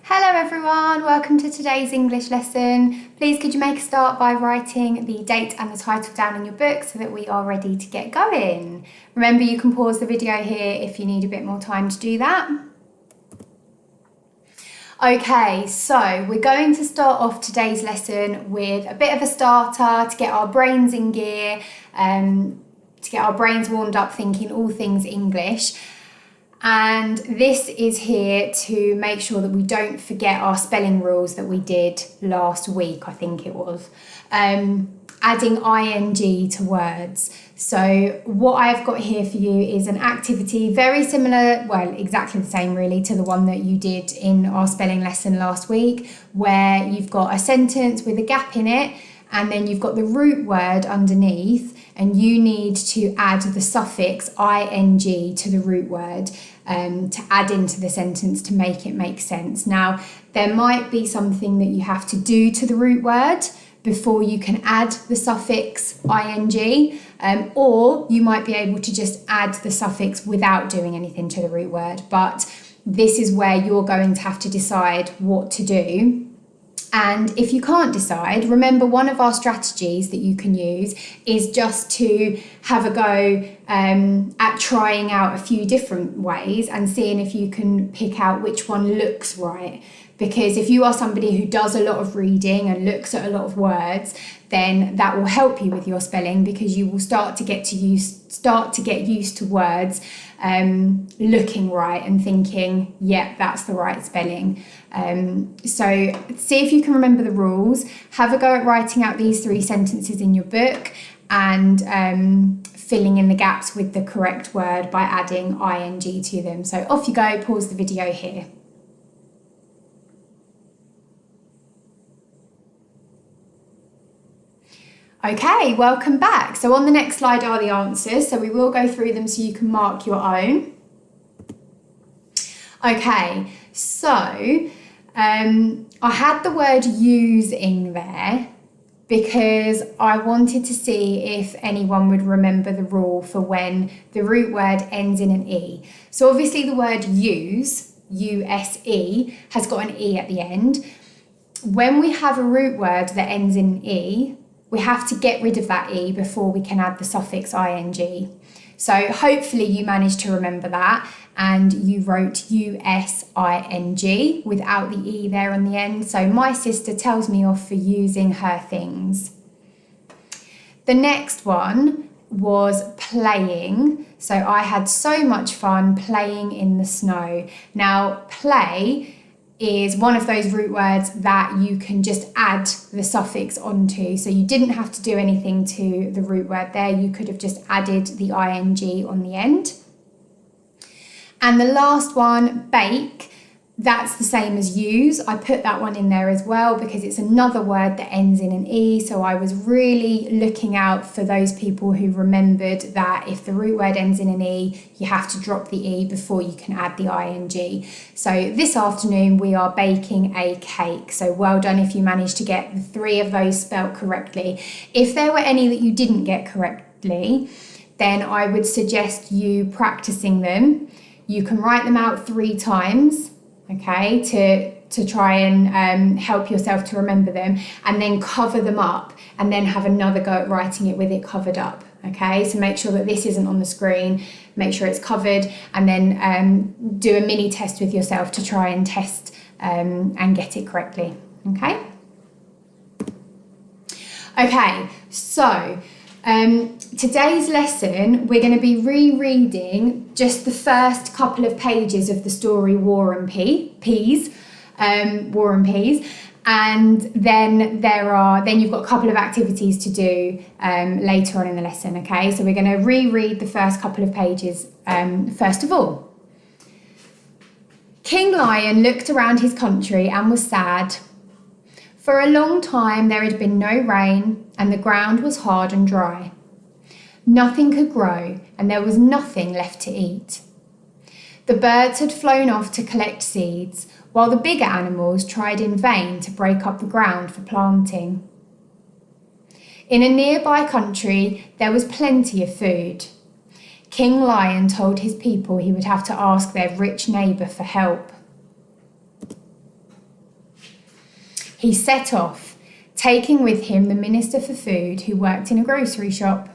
Hello everyone, welcome to today's English lesson. Please could you make a start by writing the date and the title down in your book so that we are ready to get going. Remember, you can pause the video here if you need a bit more time to do that. Okay, so we're going to start off today's lesson with a bit of a starter to get our brains in gear, to get our brains warmed up thinking all things English. And this is here to make sure that we don't forget our spelling rules that we did last week, I think it was. Adding ing to words. So what I've got here for you is an activity very similar, well, exactly the same really to the one that you did in our spelling lesson last week, where you've got a sentence with a gap in it, and then you've got the root word underneath, and you need to add the suffix ing to the root word to add into the sentence to make it make sense. Now, there might be something that you have to do to the root word before you can add the suffix ing, or you might be able to just add the suffix without doing anything to the root word. But this is where you're going to have to decide what to do. And if you can't decide, remember one of our strategies that you can use is just to have a go at trying out a few different ways and seeing if you can pick out which one looks right. Because if you are somebody who does a lot of reading and looks at a lot of words, then that will help you with your spelling, because you will start to get used to words looking right and thinking, yeah, that's the right spelling. So see if you can remember the rules. Have a go at writing out these 3 sentences in your book and filling in the gaps with the correct word by adding ing to them. So off you go, pause the video here. Okay, welcome back. So on the next slide are the answers. So we will go through them so you can mark your own. Okay, so I had the word use in there because I wanted to see if anyone would remember the rule for when the root word ends in an E. So obviously the word use, U-S-E, has got an E at the end. When we have a root word that ends in an E, we have to get rid of that E before we can add the suffix ing. So hopefully you managed to remember that and you wrote U-S-I-N-G without the E there on the end. So my sister tells me off for using her things. The next one was playing. So I had so much fun playing in the snow. Now, play is one of those root words that you can just add the suffix onto. So you didn't have to do anything to the root word there. You could have just added the ing on the end. And the last one, bake, that's the same as use. I put that one in there as well because it's another word that ends in an E. So I was really looking out for those people who remembered that if the root word ends in an E, you have to drop the E before you can add the ing. So this afternoon we are baking a cake. So well done if you managed to get the 3 of those spelt correctly. If there were any that you didn't get correctly, then I would suggest you practicing them. You can write them out 3 times. Okay, to try and help yourself to remember them, and then cover them up and then have another go at writing it with it covered up. Okay, so make sure that this isn't on the screen, make sure it's covered, and then do a mini test with yourself to try and test and get it correctly. Okay, so today's lesson, we're going to be rereading just the first couple of pages of the story War and Peas, and then you've got a couple of activities to do later on in the lesson. Okay, so we're going to reread the first couple of pages first of all. King Lion looked around his country and was sad. For a long time there had been no rain and the ground was hard and dry. Nothing could grow and there was nothing left to eat. The birds had flown off to collect seeds, while the bigger animals tried in vain to break up the ground for planting. In a nearby country, there was plenty of food. King Lion told his people he would have to ask their rich neighbour for help. he set off, taking with him the Minister for Food who worked in a grocery shop.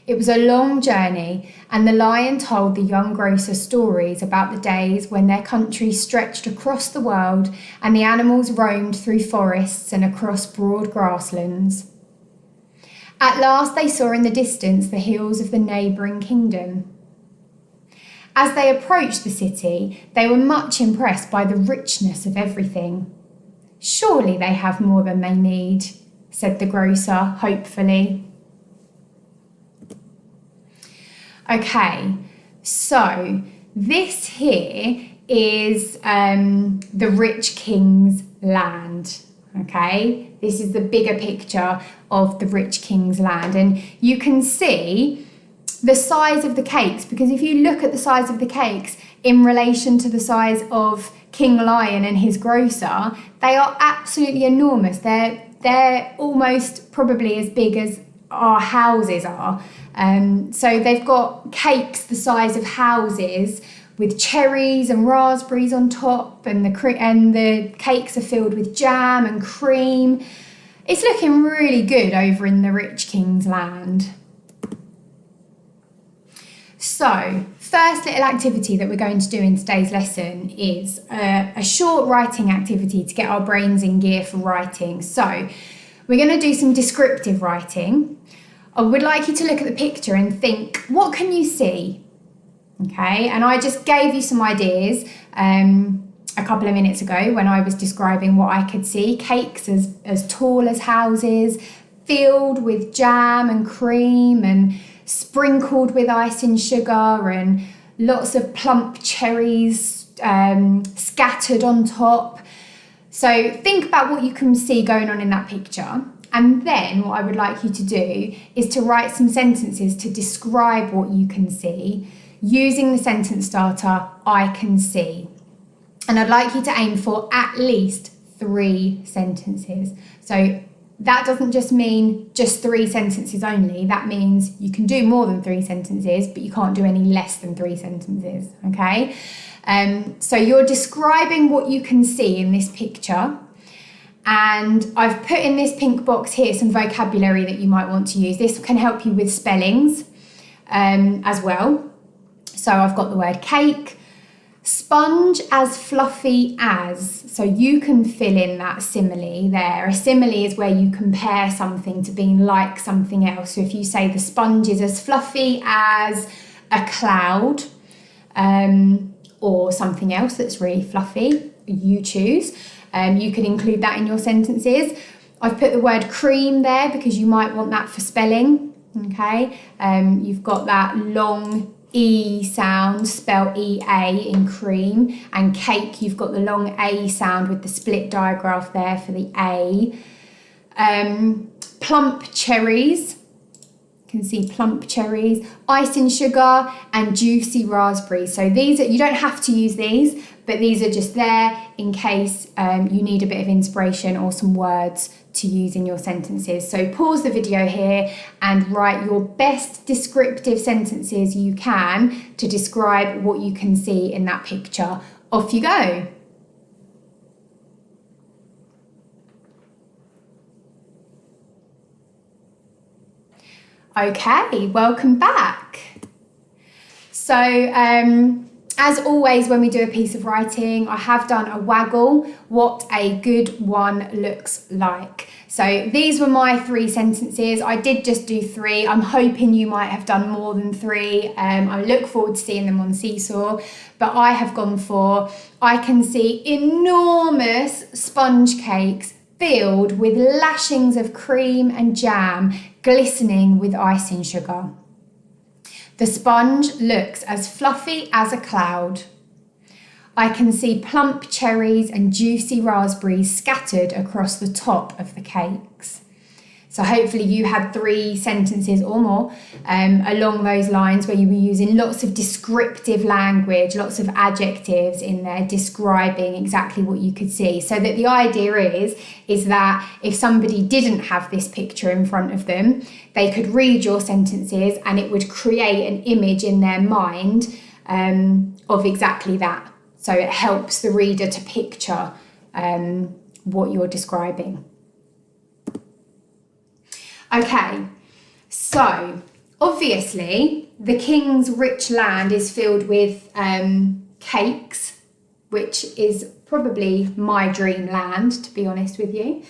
It was a long journey, and the lion told the young grocer stories about the days when their country stretched across the world and the animals roamed through forests and across broad grasslands. At last they saw in the distance the hills of the neighbouring kingdom. As they approached the city, they were much impressed by the richness of everything. "Surely they have more than they need," said the grocer hopefully. Okay, so this here is the rich king's land. Okay, this is the bigger picture of the rich king's land, and you can see the size of the cakes, because if you look at the size of the cakes in relation to the size of King Lion and his grocer, they are absolutely enormous. They're almost probably as big as our houses are. So they've got cakes the size of houses with cherries and raspberries on top, and the cakes are filled with jam and cream. It's looking really good over in the rich king's land. So, first little activity that we're going to do in today's lesson is a short writing activity to get our brains in gear for writing. So, we're going to do some descriptive writing. I would like you to look at the picture and think, what can you see? Okay, and I just gave you some ideas a couple of minutes ago when I was describing what I could see. Cakes as tall as houses, filled with jam and cream and sprinkled with icing sugar, and lots of plump cherries scattered on top. So think about what you can see going on in that picture. And then what I would like you to do is to write some sentences to describe what you can see using the sentence starter, I can see. And I'd like you to aim for at least 3 sentences. So that doesn't just mean just 3 sentences only. That means you can do more than 3 sentences, but you can't do any less than 3 sentences, okay? So you're describing what you can see in this picture. And I've put in this pink box here some vocabulary that you might want to use. This can help you with spellings as well. So I've got the word cake, sponge as fluffy as. So you can fill in that simile there. A simile is where you compare something to being like something else. So if you say the sponge is as fluffy as a cloud, or something else that's really fluffy, you choose. You can include that in your sentences. I've put the word cream there because you might want that for spelling, okay? You've got that long E sound, spell E-A in cream, and cake, you've got the long A sound with the split digraph there for the A. Plump cherries, you can see plump cherries, icing sugar, and juicy raspberries. So these are, you don't have to use these, but these are just there in case you need a bit of inspiration or some words to use in your sentences. So pause the video here and write your best descriptive sentences you can to describe what you can see in that picture. Off you go. Okay, welcome back. So, as always, when we do a piece of writing, I have done a waggle, what a good one looks like. So these were my 3 sentences. I did just do 3. I'm hoping you might have done more than 3. I look forward to seeing them on Seesaw, but I have gone for, I can see enormous sponge cakes filled with lashings of cream and jam, glistening with icing sugar. The sponge looks as fluffy as a cloud. I can see plump cherries and juicy raspberries scattered across the top of the cakes. So hopefully you had 3 sentences or more along those lines where you were using lots of descriptive language, lots of adjectives in there describing exactly what you could see. So that the idea is that if somebody didn't have this picture in front of them, they could read your sentences and it would create an image in their mind of exactly that. So it helps the reader to picture what you're describing. Okay, so obviously the king's rich land is filled with cakes, which is probably my dream land, to be honest with you.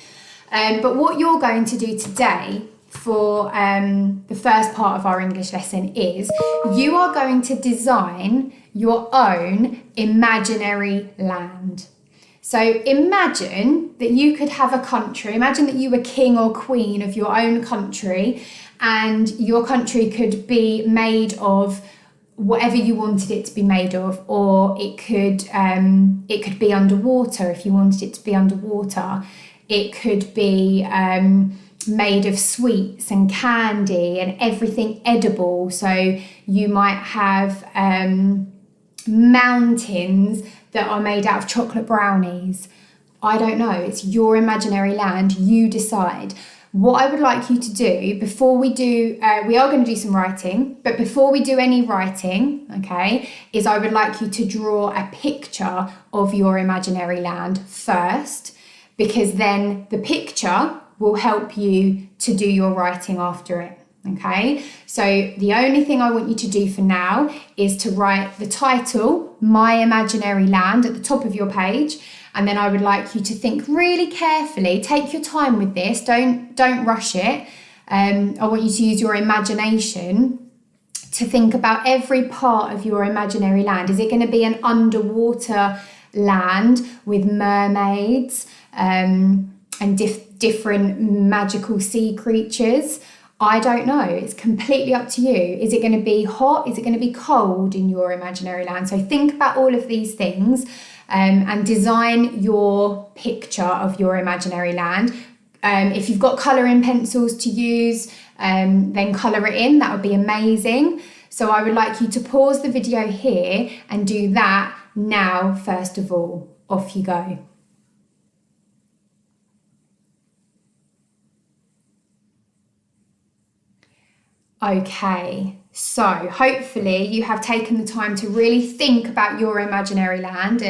But what you're going to do today for the first part of our English lesson is you are going to design your own imaginary land. So imagine that you could have a country, imagine that you were king or queen of your own country, and your country could be made of whatever you wanted it to be made of, or it could be underwater if you wanted it to be underwater. It could be made of sweets and candy and everything edible. So you might have mountains that are made out of chocolate brownies. I don't know, it's your imaginary land, you decide. What I would like you to do before we do, we are going to do some writing, but before we do any writing, okay, is I would like you to draw a picture of your imaginary land first, because then the picture will help you to do your writing after it. Okay, so the only thing I want you to do for now is to write the title, My Imaginary Land, at the top of your page, and then I would like you to think really carefully. Take your time with this. Don't rush it. I want you to use your imagination to think about every part of your imaginary land. Is it going to be an underwater land with mermaids and different magical sea creatures? I don't know. It's completely up to you. Is it going to be hot? Is it going to be cold in your imaginary land? So think about all of these things and design your picture of your imaginary land. If you've got colouring pencils to use, then colour it in. That would be amazing. So I would like you to pause the video here and do that now, first of all. Off you go. Okay, so hopefully you have taken the time to really think about your imaginary land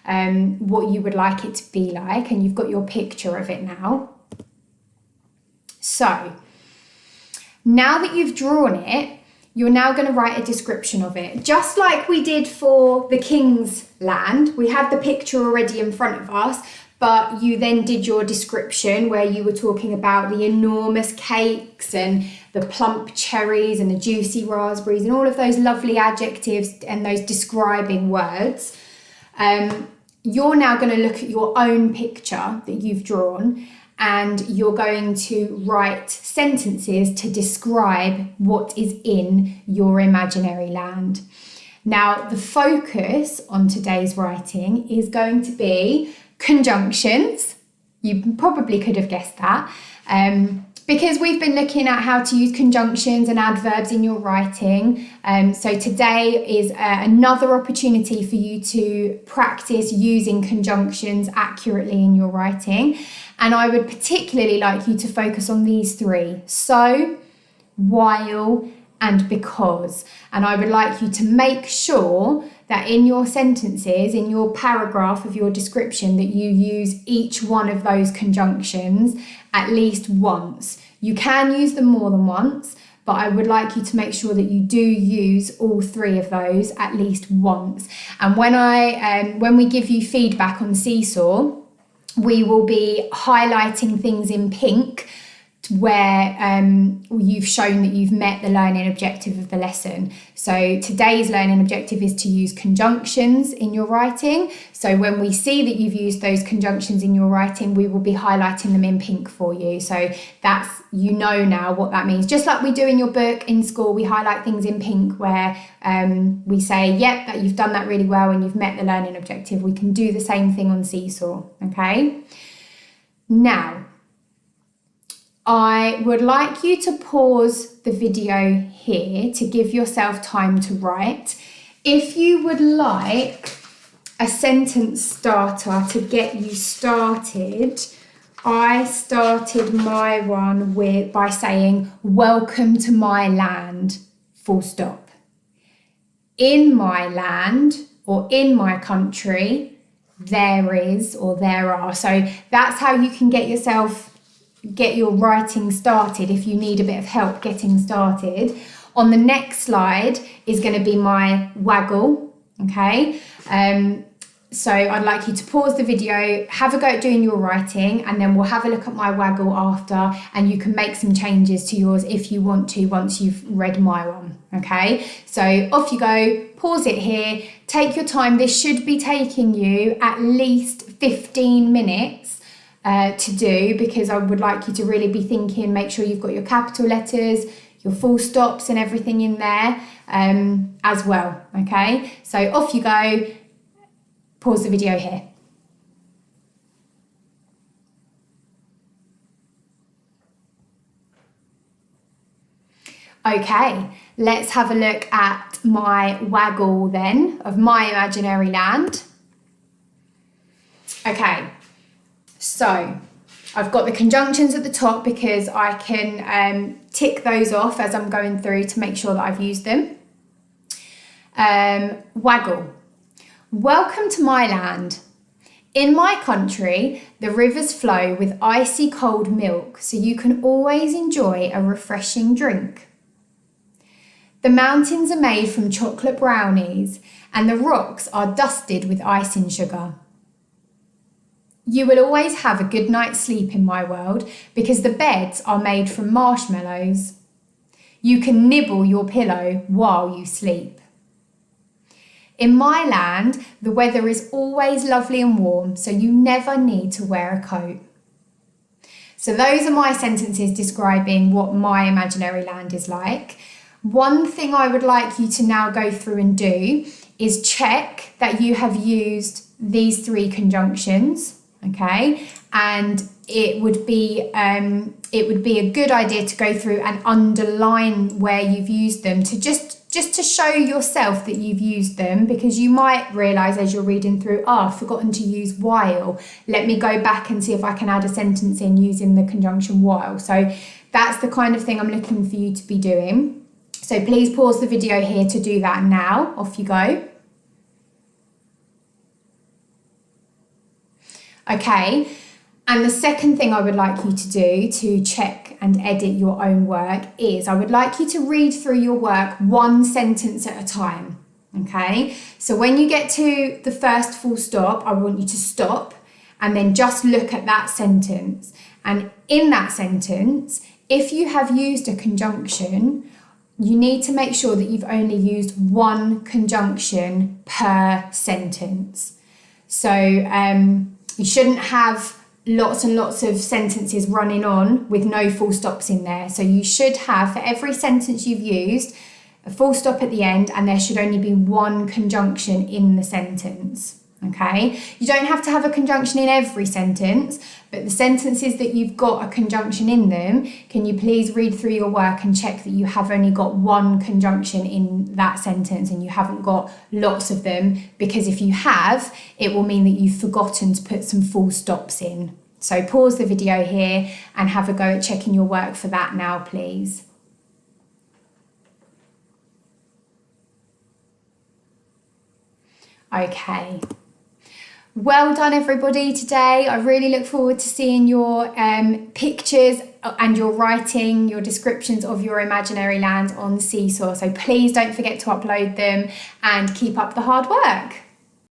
and what you would like it to be like, and you've got your picture of it now. So now that you've drawn it, you're now going to write a description of it. Just like we did for the king's land, we have the picture already in front of us, but you then did your description where you were talking about the enormous cakes and the plump cherries and the juicy raspberries and all of those lovely adjectives and those describing words. You're now going to look at your own picture that you've drawn, and you're going to write sentences to describe what is in your imaginary land. Now, the focus on today's writing is going to be conjunctions. You probably could have guessed that. Because we've been looking at how to use conjunctions and adverbs in your writing. So today is another opportunity for you to practice using conjunctions accurately in your writing. And I would particularly like you to focus on these three: so, while, and because. And I would like you to make sure that in your sentences, in your paragraph of your description, that you use each one of those conjunctions at least once. You can use them more than once, but I would like you to make sure that you do use all three of those at least once. And when we give you feedback on Seesaw, we will be highlighting things in pink where you've shown that you've met the learning objective of the lesson. So today's learning objective is to use conjunctions in your writing. So when we see that you've used those conjunctions in your writing, we will be highlighting them in pink for you. So that's, you know now what that means. Just like we do in your book in school, we highlight things in pink where we say, yep, that you've done that really well and you've met the learning objective. We can do the same thing on Seesaw, okay? Now, I would like you to pause the video here to give yourself time to write. If you would like a sentence starter to get you started, I started my one by saying, welcome to my land, full stop. In my land or in my country, there is or there are. So that's how you can get your writing started if you need a bit of help getting started. On the next slide is going to be my waggle, okay? So I'd like you to pause the video, have a go at doing your writing, and then we'll have a look at my waggle after, and you can make some changes to yours if you want to once you've read my one, okay? So off you go, pause it here, take your time. This should be taking you at least 15 minutes to do, because I would like you to really be thinking, make sure you've got your capital letters, your full stops and everything in there as well, okay? So off you go. Pause the video here. Okay, let's have a look at my waggle then of my imaginary land. Okay, so I've got the conjunctions at the top because I can tick those off as I'm going through to make sure that I've used them. Waggle. Welcome to my land. In my country, the rivers flow with icy cold milk, so you can always enjoy a refreshing drink. The mountains are made from chocolate brownies, and the rocks are dusted with icing sugar. You will always have a good night's sleep in my world because the beds are made from marshmallows. You can nibble your pillow while you sleep. In my land, the weather is always lovely and warm, so you never need to wear a coat. So those are my sentences describing what my imaginary land is like. One thing I would like you to now go through and do is check that you have used these three conjunctions, okay? And it would be a good idea to go through and underline where you've used them to just to show yourself that you've used them, because you might realise as you're reading through, I've forgotten to use while. Let me go back and see if I can add a sentence in using the conjunction while. So that's the kind of thing I'm looking for you to be doing. So please pause the video here to do that now. Off you go. Okay. And the second thing I would like you to do to check and edit your own work is I would like you to read through your work one sentence at a time, okay? So when you get to the first full stop, I want you to stop and then just look at that sentence. And in that sentence, if you have used a conjunction, you need to make sure that you've only used one conjunction per sentence. So you shouldn't have lots and lots of sentences running on with no full stops in there. So you should have, for every sentence you've used, a full stop at the end, and there should only be one conjunction in the sentence, okay? You don't have to have a conjunction in every sentence, but the sentences that you've got a conjunction in them, can you please read through your work and check that you have only got one conjunction in that sentence and you haven't got lots of them, because if you have, it will mean that you've forgotten to put some full stops in. So pause the video here and have a go at checking your work for that now, please. Okay. Well done everybody today. I really look forward to seeing your pictures and your writing, your descriptions of your imaginary land on Seesaw. So please don't forget to upload them and keep up the hard work.